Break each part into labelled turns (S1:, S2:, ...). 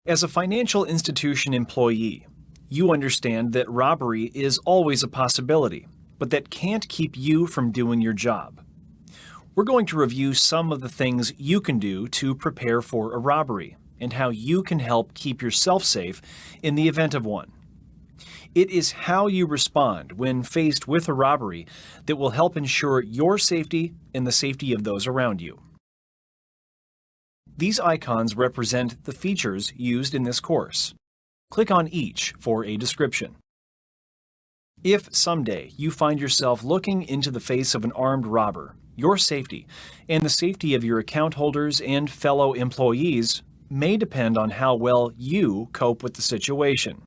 S1: As a financial institution employee, you understand that robbery is always a possibility, but that can't keep you from doing your job. We're going to review some of the things you can do to prepare for a robbery and how you can help keep yourself safe in the event of one. It is how you respond when faced with a robbery that will help ensure your safety and the safety of those around you. These icons represent the features used in this course. Click on each for a description. If someday you find yourself looking into the face of an armed robber, your safety and the safety of your account holders and fellow employees may depend on how well you cope with the situation.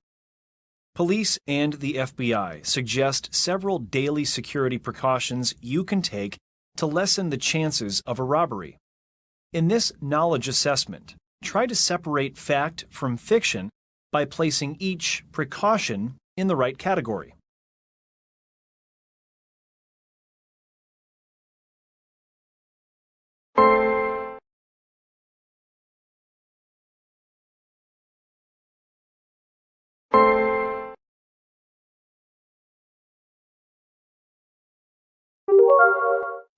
S1: Police and the FBI suggest several daily security precautions you can take to lessen the chances of a robbery. In this knowledge assessment, try to separate fact from fiction by placing each precaution in the right category.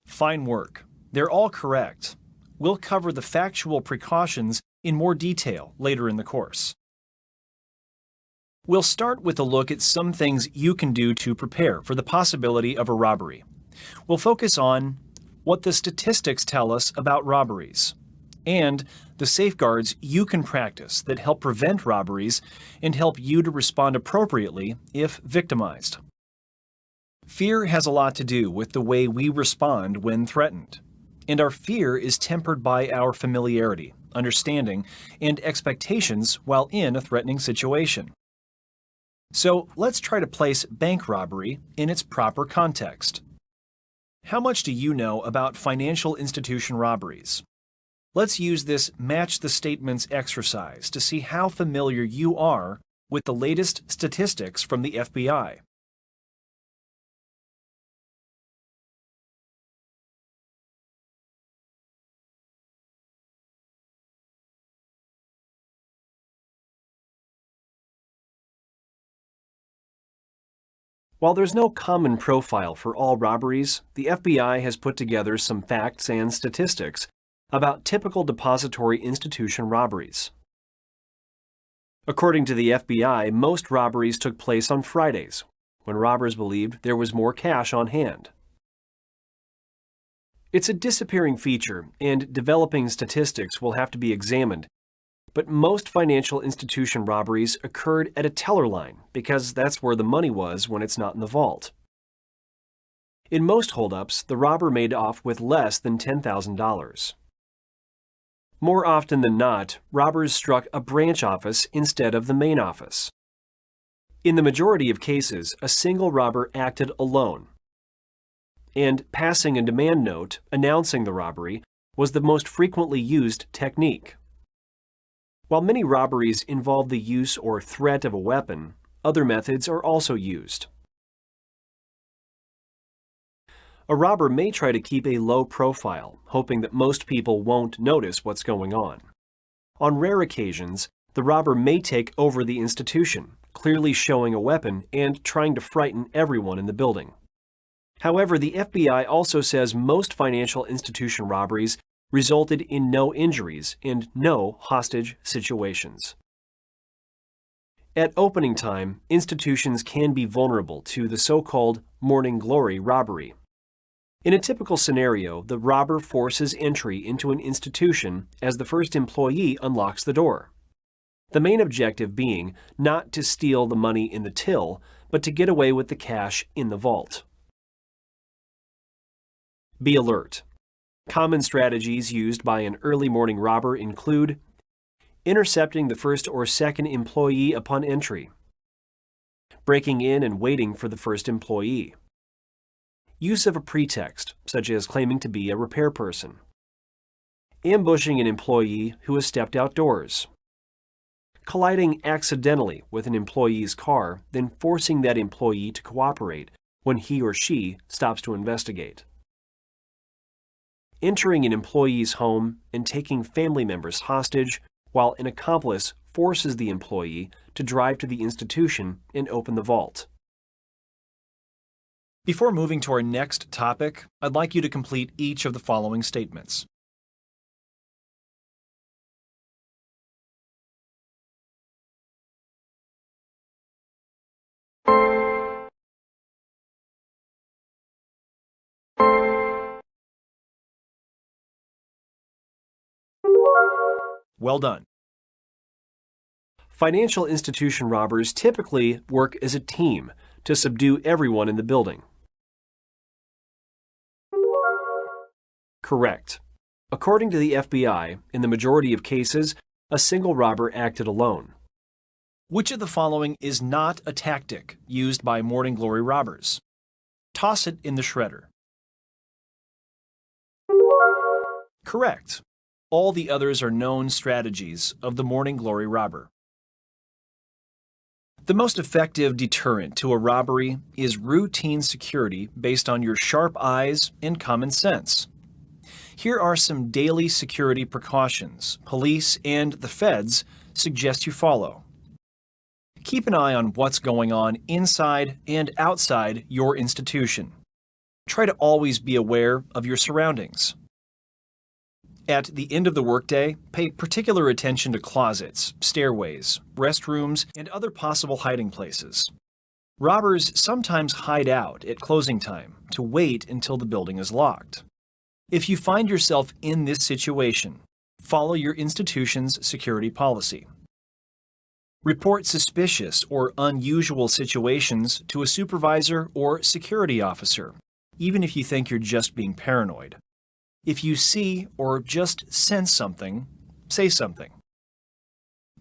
S1: Fine work. They're all correct. We'll cover the factual precautions in more detail later in the course. We'll start with a look at some things you can do to prepare for the possibility of a robbery. We'll focus on what the statistics tell us about robberies and the safeguards you can practice that help prevent robberies and help you to respond appropriately if victimized. Fear has a lot to do with the way we respond when threatened, and our fear is tempered by our familiarity, understanding, and expectations while in a threatening situation. So let's try to place bank robbery in its proper context. How much do you know about financial institution robberies? Let's use this match the statements exercise to see how familiar you are with the latest statistics from the FBI. While there's no common profile for all robberies, the FBI has put together some facts and statistics about typical depository institution robberies. According to the FBI, most robberies took place on Fridays, when robbers believed there was more cash on hand. It's a disappearing feature, and developing statistics will have to be examined. But most financial institution robberies occurred at a teller line because that's where the money was when it's not in the vault. In most holdups, the robber made off with less than $10,000. More often than not, robbers struck a branch office instead of the main office. In the majority of cases, a single robber acted alone, and passing a demand note announcing the robbery was the most frequently used technique. While many robberies involve the use or threat of a weapon, other methods are also used. A robber may try to keep a low profile, hoping that most people won't notice what's going on. On rare occasions, the robber may take over the institution, clearly showing a weapon and trying to frighten everyone in the building. However, the FBI also says most financial institution robberies resulted in no injuries and no hostage situations. At opening time, institutions can be vulnerable to the so-called morning glory robbery. In a typical scenario, the robber forces entry into an institution as the first employee unlocks the door. The main objective being not to steal the money in the till, but to get away with the cash in the vault. Be alert. Common strategies used by an early morning robber include intercepting the first or second employee upon entry, breaking in and waiting for the first employee, use of a pretext, such as claiming to be a repair person, ambushing an employee who has stepped outdoors, colliding accidentally with an employee's car, then forcing that employee to cooperate when he or she stops to investigate, entering an employee's home and taking family members hostage while an accomplice forces the employee to drive to the institution and open the vault. Before moving to our next topic, I'd like you to complete each of the following statements. Well done. Financial institution robbers typically work as a team to subdue everyone in the building. Correct. According to the FBI, in the majority of cases, a single robber acted alone. Which of the following is not a tactic used by Morning Glory robbers? Toss it in the shredder. Correct. All the others are known strategies of the Morning Glory robber. The most effective deterrent to a robbery is routine security based on your sharp eyes and common sense. Here are some daily security precautions police and the feds suggest you follow. Keep an eye on what's going on inside and outside your institution. Try to always be aware of your surroundings. At the end of the workday, pay particular attention to closets, stairways, restrooms, and other possible hiding places. Robbers sometimes hide out at closing time to wait until the building is locked. If you find yourself in this situation, follow your institution's security policy. Report suspicious or unusual situations to a supervisor or security officer, even if you think you're just being paranoid. If you see or just sense something, say something.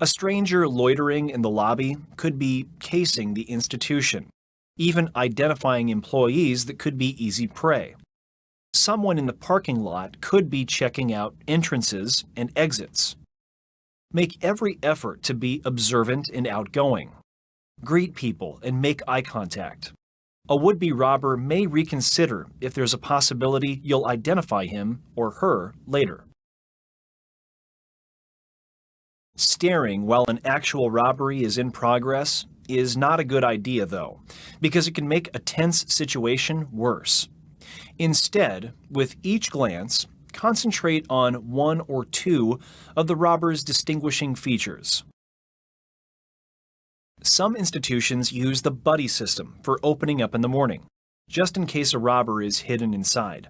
S1: A stranger loitering in the lobby could be casing the institution, even identifying employees that could be easy prey. Someone in the parking lot could be checking out entrances and exits. Make every effort to be observant and outgoing. Greet people and make eye contact. A would-be robber may reconsider if there's a possibility you'll identify him or her later. Staring while an actual robbery is in progress is not a good idea, though, because it can make a tense situation worse. Instead, with each glance, concentrate on one or two of the robber's distinguishing features. Some institutions use the buddy system for opening up in the morning, just in case a robber is hidden inside.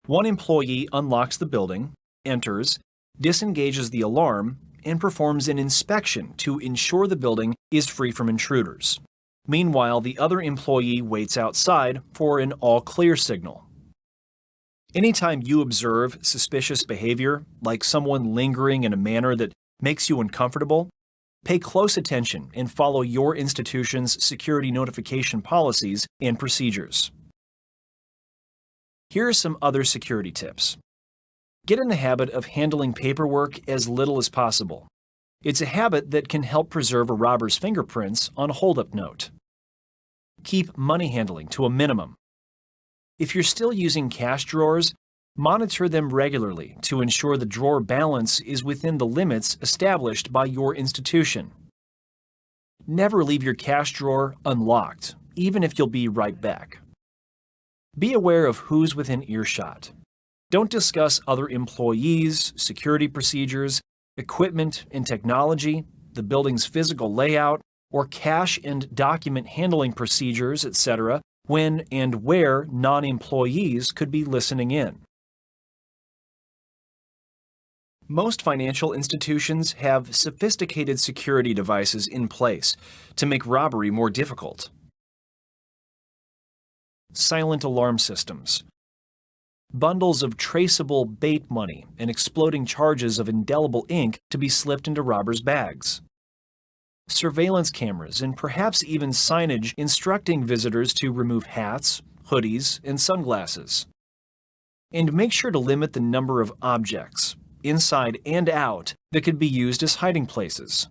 S1: One employee unlocks the building, enters, disengages the alarm, and performs an inspection to ensure the building is free from intruders. Meanwhile, the other employee waits outside for an all-clear signal. Anytime you observe suspicious behavior, like someone lingering in a manner that makes you uncomfortable, pay close attention and follow your institution's security notification policies and procedures. Here are some other security tips. Get in the habit of handling paperwork as little as possible. It's a habit that can help preserve a robber's fingerprints on a hold-up note. Keep money handling to a minimum. If you're still using cash drawers, monitor them regularly to ensure the drawer balance is within the limits established by your institution. Never leave your cash drawer unlocked, even if you'll be right back. Be aware of who's within earshot. Don't discuss other employees, security procedures, equipment and technology, the building's physical layout, or cash and document handling procedures, etc., when and where non-employees could be listening in. Most financial institutions have sophisticated security devices in place to make robbery more difficult. Silent alarm systems. Bundles of traceable bait money and exploding charges of indelible ink to be slipped into robbers' bags. Surveillance cameras and perhaps even signage instructing visitors to remove hats, hoodies, and sunglasses. And make sure to limit the number of objects, inside and out, that could be used as hiding places.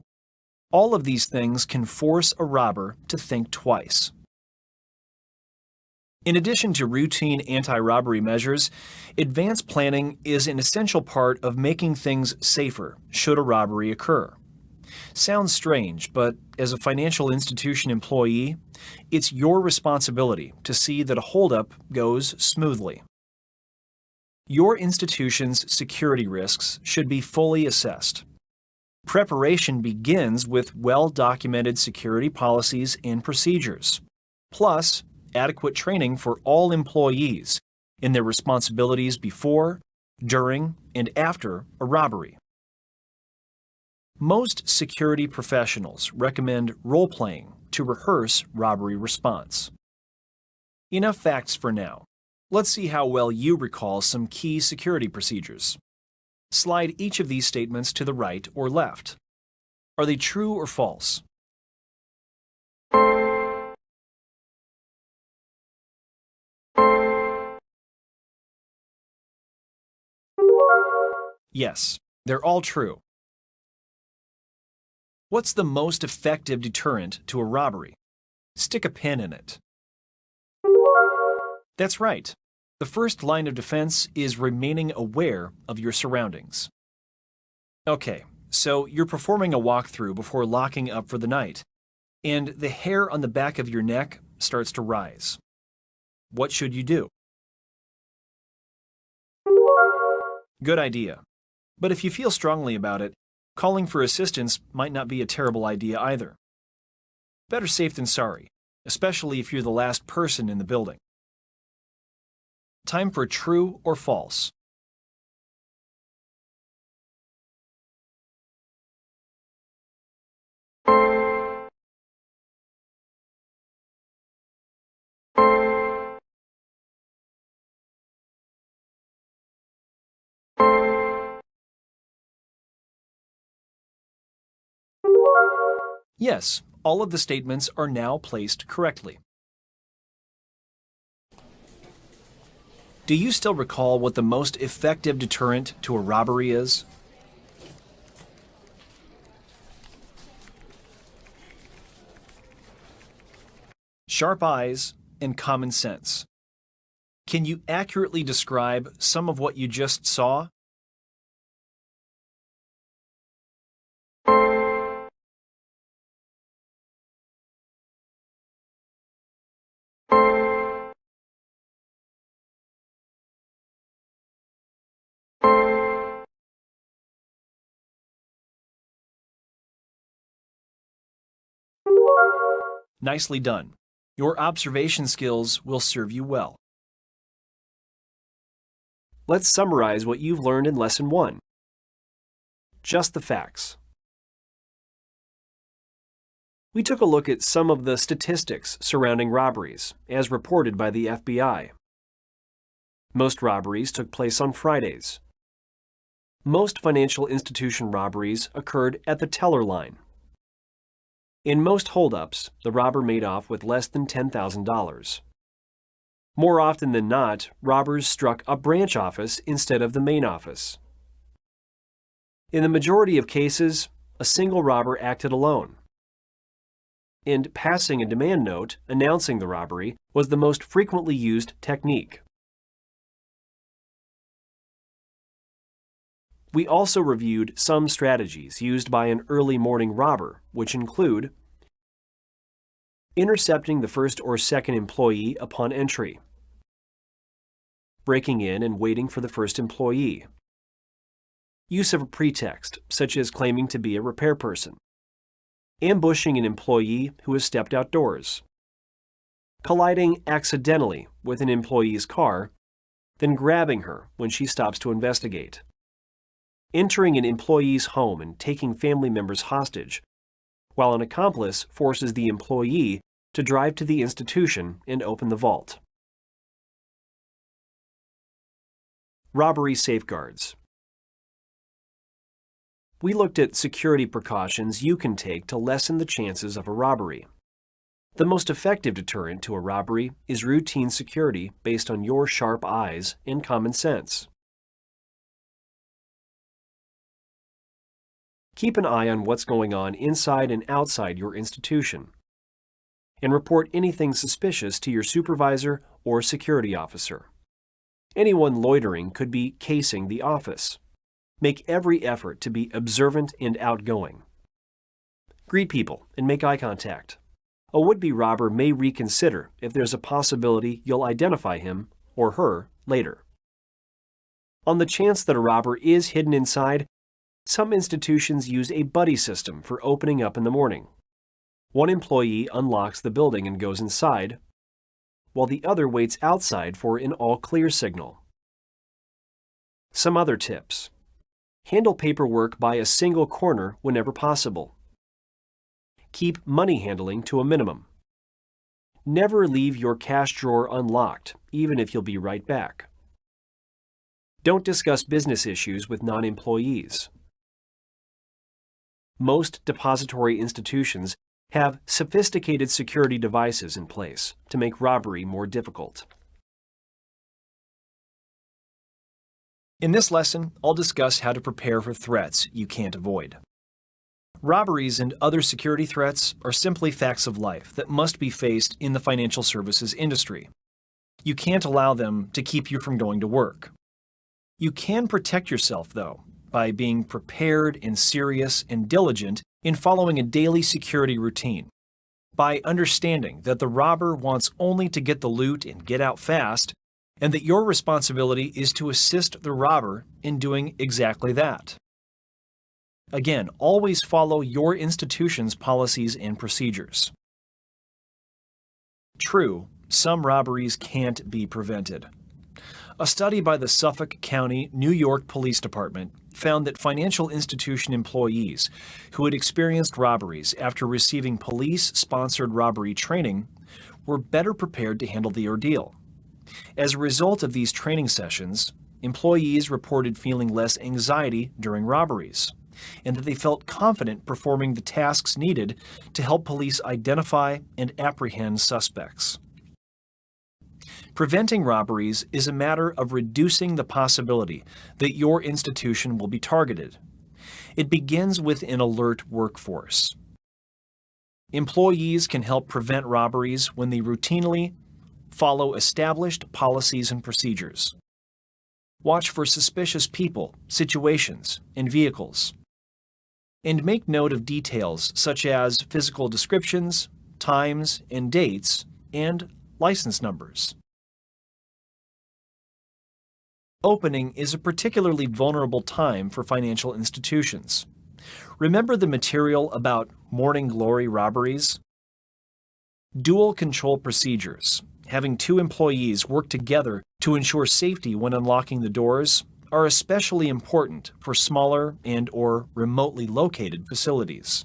S1: All of these things can force a robber to think twice. In addition to routine anti-robbery measures, advanced planning is an essential part of making things safer should a robbery occur. Sounds strange, but as a financial institution employee, it's your responsibility to see that a holdup goes smoothly. Your institution's security risks should be fully assessed. Preparation begins with well-documented security policies and procedures, plus adequate training for all employees in their responsibilities before, during, and after a robbery. Most security professionals recommend role-playing to rehearse robbery response. Enough facts for now. Let's see how well you recall some key security procedures. Slide each of these statements to the right or left. Are they true or false? Yes, they're all true. What's the most effective deterrent to a robbery? Stick a pin in it. That's right. The first line of defense is remaining aware of your surroundings. Okay, so you're performing a walkthrough before locking up for the night, and the hair on the back of your neck starts to rise. What should you do? Good idea. But if you feel strongly about it, calling for assistance might not be a terrible idea either. Better safe than sorry, especially if you're the last person in the building. Time for true or false. Yes, all of the statements are now placed correctly. Do you still recall what the most effective deterrent to a robbery is? Sharp eyes and common sense. Can you accurately describe some of what you just saw? Nicely done. Your observation skills will serve you well. Let's summarize what you've learned in Lesson 1. Just the facts. We took a look at some of the statistics surrounding robberies, as reported by the FBI. Most robberies took place on Fridays. Most financial institution robberies occurred at the teller line. In most holdups, the robber made off with less than $10,000. More often than not, robbers struck a branch office instead of the main office. In the majority of cases, a single robber acted alone. And passing a demand note announcing the robbery was the most frequently used technique. We also reviewed some strategies used by an early morning robber, which include intercepting the first or second employee upon entry, breaking in and waiting for the first employee, use of a pretext, such as claiming to be a repair person, ambushing an employee who has stepped outdoors, colliding accidentally with an employee's car, then grabbing her when she stops to investigate, entering an employee's home and taking family members hostage, while an accomplice forces the employee to drive to the institution and open the vault. Robbery safeguards. We looked at security precautions you can take to lessen the chances of a robbery. The most effective deterrent to a robbery is routine security based on your sharp eyes and common sense. Keep an eye on what's going on inside and outside your institution, and report anything suspicious to your supervisor or security officer. Anyone loitering could be casing the office. Make every effort to be observant and outgoing.
S2: Greet people and make eye contact. A would-be robber may reconsider if there's a possibility you'll identify him or her later. On the chance that a robber is hidden inside, some institutions use a buddy system for opening up in the morning. One employee unlocks the building and goes inside, while the other waits outside for an all-clear signal. Some other tips. Handle paperwork by a single corner whenever possible. Keep money handling to a minimum. Never leave your cash drawer unlocked, even if you'll be right back. Don't discuss business issues with non-employees. Most depository institutions have sophisticated security devices in place to make robbery more difficult.
S1: In this lesson, I'll discuss how to prepare for threats you can't avoid. Robberies and other security threats are simply facts of life that must be faced in the financial services industry. You can't allow them to keep you from going to work. You can protect yourself, though, by being prepared and serious and diligent in following a daily security routine, by understanding that the robber wants only to get the loot and get out fast, and that your responsibility is to assist the robber in doing exactly that. Again, always follow your institution's policies and procedures. True, some robberies can't be prevented. A study by the Suffolk County, New York Police Department found that financial institution employees who had experienced robberies after receiving police-sponsored robbery training were better prepared to handle the ordeal. As a result of these training sessions, employees reported feeling less anxiety during robberies, and that they felt confident performing the tasks needed to help police identify and apprehend suspects. Preventing robberies is a matter of reducing the possibility that your institution will be targeted. It begins with an alert workforce. Employees can help prevent robberies when they routinely follow established policies and procedures. Watch for suspicious people, situations, and vehicles. And make note of details such as physical descriptions, times and dates, and license numbers. Opening is a particularly vulnerable time for financial institutions. Remember the material about morning glory robberies? Dual control procedures, having two employees work together to ensure safety when unlocking the doors, are especially important for smaller and/or remotely located facilities.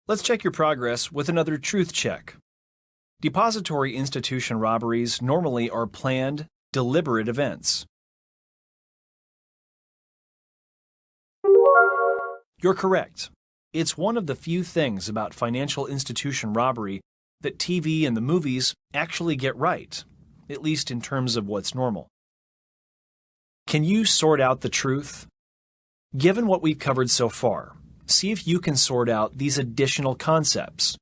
S1: Let's check your progress with another truth check. Depository institution robberies normally are planned, deliberate events. You're correct. It's one of the few things about financial institution robbery that TV and the movies actually get right, at least in terms of what's normal. Can you sort out the truth? Given what we've covered so far, see if you can sort out these additional concepts.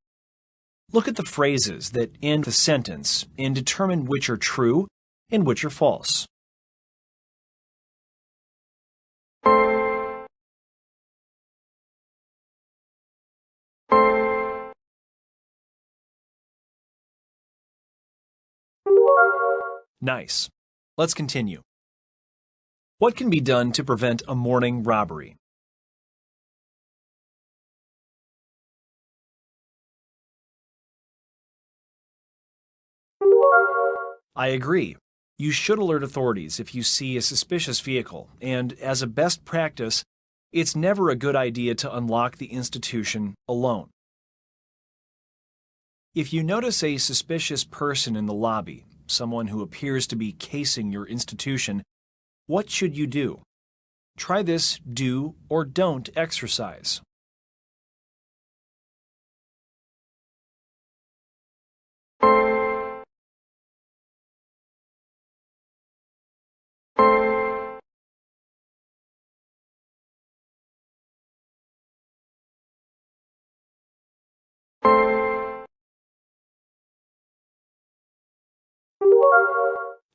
S1: Look at the phrases that end the sentence and determine which are true and which are false. Nice. Let's continue. What can be done to prevent a morning robbery? I agree. You should alert authorities if you see a suspicious vehicle, and as a best practice, it's never a good idea to unlock the institution alone. If you notice a suspicious person in the lobby, someone who appears to be casing your institution, what should you do? Try this do or don't exercise.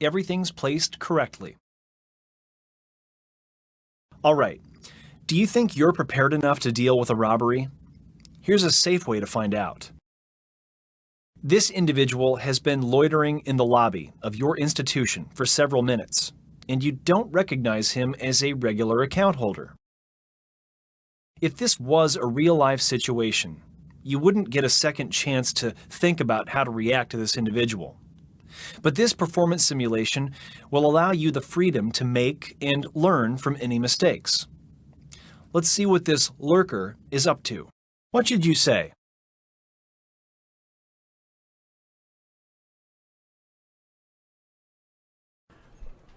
S1: Everything's placed correctly. All right. Do you think you're prepared enough to deal with a robbery? Here's a safe way to find out. This individual has been loitering in the lobby of your institution for several minutes, and you don't recognize him as a regular account holder. If this was a real-life situation, you wouldn't get a second chance to think about how to react to this individual. But this performance simulation will allow you the freedom to make and learn from any mistakes. Let's see what this lurker is up to. What should you say?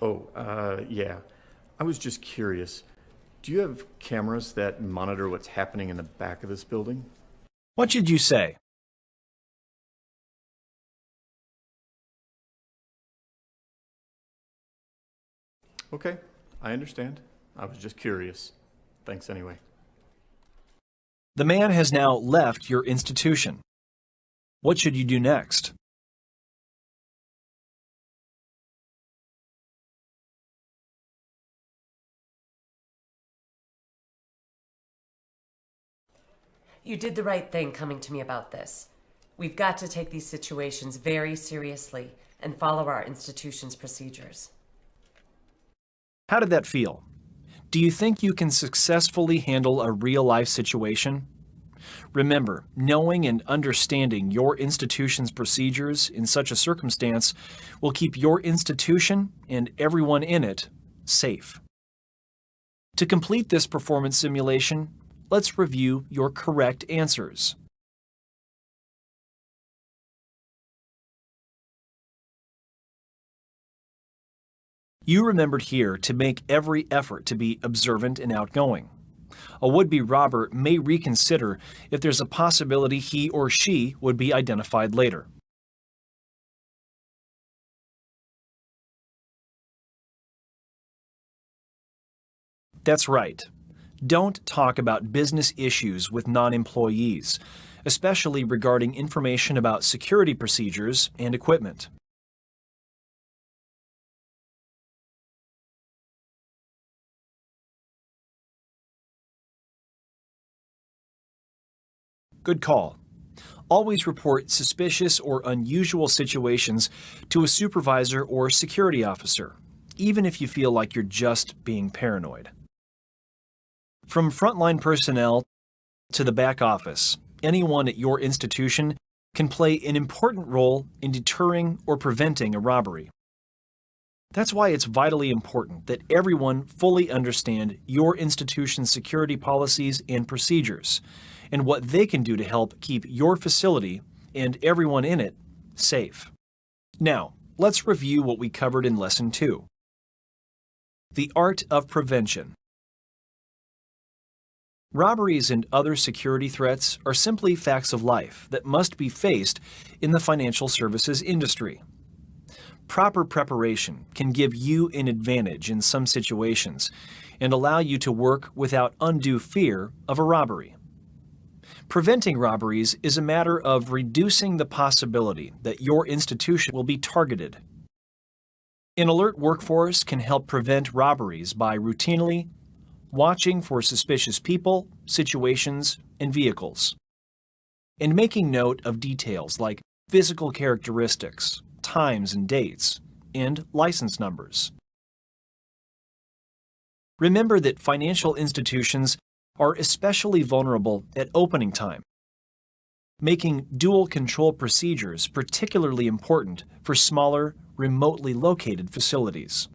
S3: Yeah. I was just curious. Do you have cameras that monitor what's happening in the back of this building?
S1: What should you say?
S3: Okay, I understand. I was just curious. Thanks anyway.
S1: The man has now left your institution. What should you do next?
S4: You did the right thing coming to me about this. We've got to take these situations very seriously and follow our institution's procedures.
S1: How did that feel? Do you think you can successfully handle a real-life situation? Remember, knowing and understanding your institution's procedures in such a circumstance will keep your institution and everyone in it safe. To complete this performance simulation, let's review your correct answers. You remembered here to make every effort to be observant and outgoing. A would-be robber may reconsider if there's a possibility he or she would be identified later. That's right. Don't talk about business issues with non-employees, especially regarding information about security procedures and equipment. Good call. Always report suspicious or unusual situations to a supervisor or security officer, even if you feel like you're just being paranoid. From frontline personnel to the back office, anyone at your institution can play an important role in deterring or preventing a robbery. That's why it's vitally important that everyone fully understand your institution's security policies and procedures, and what they can do to help keep your facility and everyone in it safe. Now, let's review what we covered in Lesson 2. The Art of Prevention. Robberies and other security threats are simply facts of life that must be faced in the financial services industry. Proper preparation can give you an advantage in some situations and allow you to work without undue fear of a robbery. Preventing robberies is a matter of reducing the possibility that your institution will be targeted. An alert workforce can help prevent robberies by routinely watching for suspicious people, situations, and vehicles, and making note of details like physical characteristics, times and dates, and license numbers. Remember that financial institutions are especially vulnerable at opening time, making dual control procedures particularly important for smaller, remotely located facilities.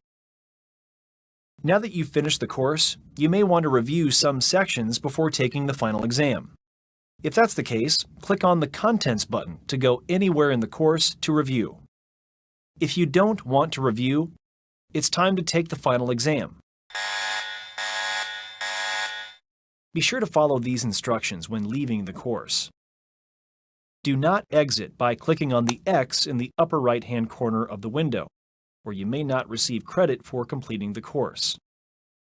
S1: Now that you've finished the course, you may want to review some sections before taking the final exam. If that's the case, click on the Contents button to go anywhere in the course to review. If you don't want to review, it's time to take the final exam. Be sure to follow these instructions when leaving the course. Do not exit by clicking on the X in the upper right-hand corner of the window, or you may not receive credit for completing the course.